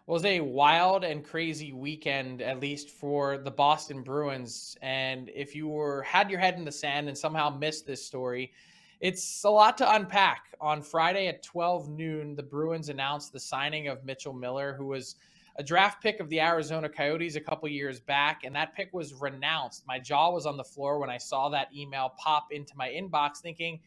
Was a wild and crazy weekend, at least for the Boston Bruins. And if you were had your head in the sand and somehow missed this story, it's a lot to unpack. On Friday at 12 noon, the Bruins announced the signing of Mitchell Miller, who was a draft pick of the Arizona Coyotes a couple years back, and that pick was renounced. My jaw was on the floor when I saw that email pop into my inbox, thinking,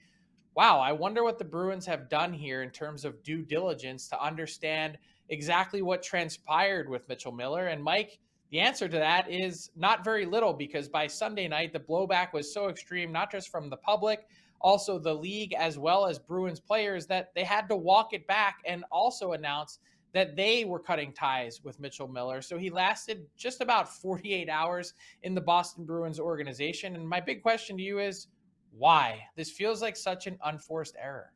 wow, I wonder what the Bruins have done here in terms of due diligence to understand exactly what transpired with Mitchell Miller. And Mike, the answer to that is not very little, because by Sunday night, the blowback was so extreme, not just from the public, also the league, as well as Bruins players, that they had to walk it back and also announce that they were cutting ties with Mitchell Miller. So he lasted just about 48 hours in the Boston Bruins organization. And my big question to you is, why? This feels like such an unforced error.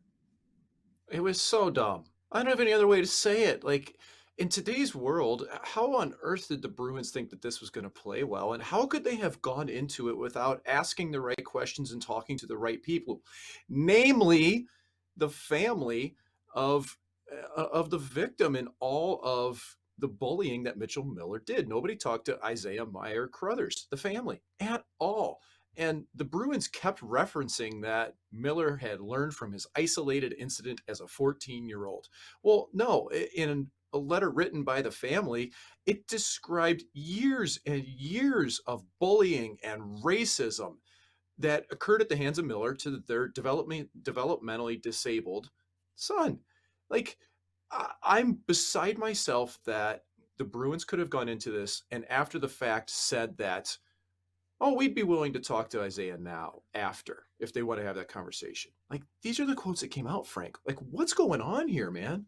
It was so dumb. I don't have any other way to say it. Like, in today's world, how on earth did the Bruins think that this was going to play well? And how could they have gone into it without asking the right questions and talking to the right people? Namely, the family of of the victim in all of the bullying that Mitchell Miller did. Nobody talked to Isaiah Meyer Crothers, the family, at all. And the Bruins kept referencing that Miller had learned from his isolated incident as a 14-year-old. Well, no, in a letter written by the family, it described years and years of bullying and racism that occurred at the hands of Miller to their developmentally disabled son. Like, I'm beside myself that the Bruins could have gone into this and after the fact said that, oh, we'd be willing to talk to Isaiah now after if they want to have that conversation. Like, these are the quotes that came out, Frank. Like, what's going on here, man?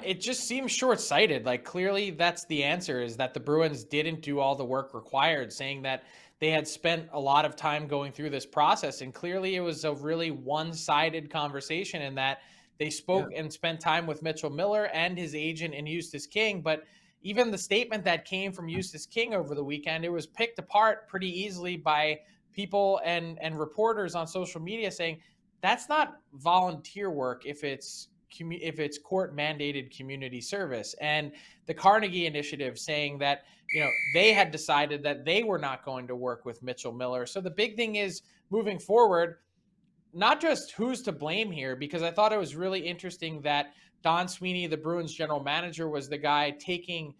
It just seems short-sighted. Like, clearly that's the answer, is that the Bruins didn't do all the work required, saying that they had spent a lot of time going through this process. And clearly it was a really one-sided conversation in that they Yeah. spoke and spent time with Mitchell Miller and his agent and Eustace King. But even the statement that came from Eustace King over the weekend, it was picked apart pretty easily by people and reporters on social media, saying that's not volunteer work if it's court mandated community service. And the Carnegie Initiative saying that, they had decided that they were not going to work with Mitchell Miller. So the big thing is, moving forward, not just who's to blame here, because I thought it was really interesting that Don Sweeney, the Bruins general manager, was the guy taking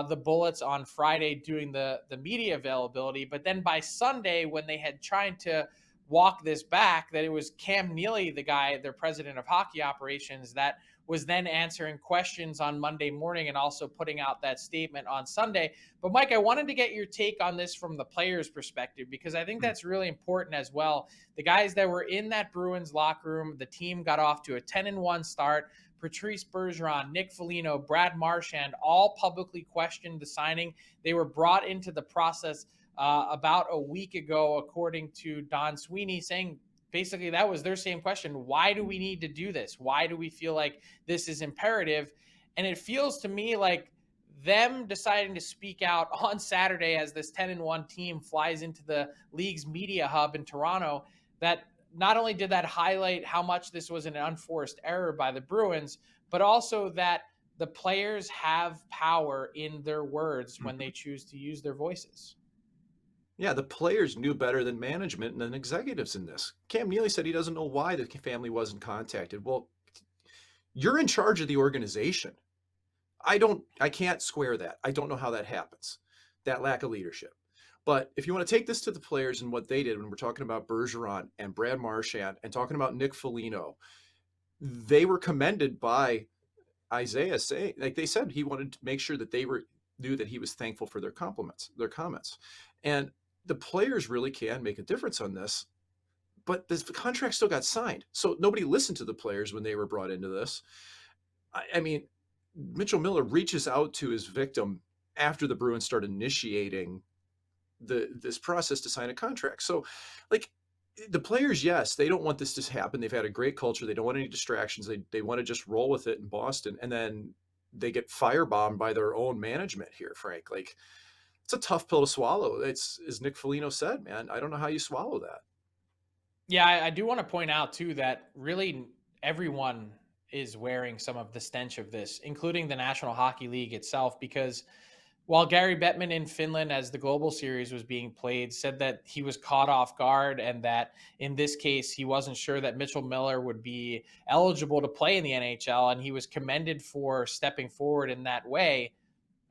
the bullets on Friday, doing the media availability. But then by Sunday, when they had tried to walk this back, that it was Cam Neely, the guy, their president of hockey operations, that was then answering questions on Monday morning and also putting out that statement on Sunday. But Mike, I wanted to get your take on this from the players' perspective, because I think Mm. that's really important as well. The guys that were in that Bruins locker room, the team got off to a 10-1 start. Patrice Bergeron, Nick Foligno, Brad Marchand all publicly questioned the signing. They were brought into the process about a week ago, according to Don Sweeney, saying basically that was their same question. Why do we need to do this? Why do we feel like this is imperative? And it feels to me like them deciding to speak out on Saturday as this 10-1 team flies into the league's media hub in Toronto, that not only did that highlight how much this was an unforced error by the Bruins, but also that the players have power in their words when they Mhm. choose to use their voices. Yeah, the players knew better than management and then executives in this. Cam Neely said he doesn't know why the family wasn't contacted. Well, you're in charge of the organization. I can't square that. I don't know how that happens, that lack of leadership. But if you want to take this to the players and what they did when we're talking about Bergeron and Brad Marchand and talking about Nick Foligno, they were commended by Isaiah saying, like they said, he wanted to make sure that they were knew that he was thankful for their compliments, their comments. And the players really can make a difference on this, but the contract still got signed. So nobody listened to the players when they were brought into this. I mean, Mitchell Miller reaches out to his victim after the Bruins start initiating this process to sign a contract. So, like, the players, yes, they don't want this to happen. They've had a great culture. They don't want any distractions. They want to just roll with it in Boston, and then they get firebombed by their own management here, Frank. Like, it's a tough pill to swallow. It's, as Nick Foligno said, man, I don't know how you swallow that. Yeah, I do want to point out too that really everyone is wearing some of the stench of this, including the National Hockey League itself, because while Gary Bettman in Finland, as the global series was being played, said that he was caught off guard and that in this case, he wasn't sure that Mitchell Miller would be eligible to play in the NHL, and he was commended for stepping forward in that way.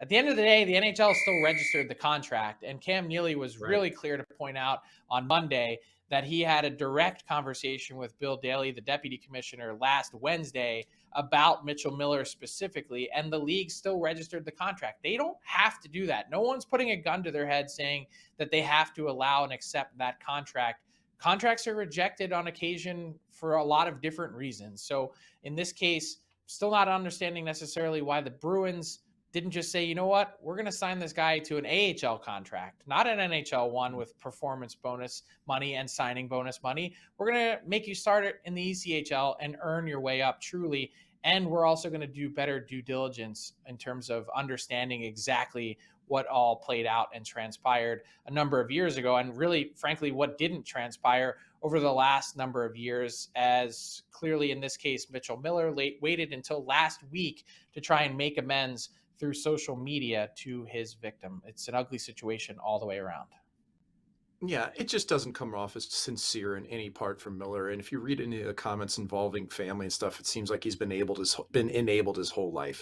At the end of the day, the NHL still registered the contract, and Cam Neely was Right. really clear to point out on Monday that he had a direct conversation with Bill Daley, the deputy commissioner, last Wednesday about Mitchell Miller specifically, and the league still registered the contract. They don't have to do that. No one's putting a gun to their head saying that they have to allow and accept that contract. Contracts are rejected on occasion for a lot of different reasons. So in this case, still not understanding necessarily why the Bruins didn't just say, you know what, we're going to sign this guy to an AHL contract, not an NHL one with performance bonus money and signing bonus money. We're going to make you start it in the ECHL and earn your way up truly. And we're also going to do better due diligence in terms of understanding exactly what all played out and transpired a number of years ago. And really, frankly, what didn't transpire over the last number of years, as clearly in this case, Mitchell Miller waited until last week to try and make amends through social media to his victim. It's an ugly situation all the way around. Yeah, it just doesn't come off as sincere in any part from Miller. And if you read any of the comments involving family and stuff, it seems like he's been enabled his whole life.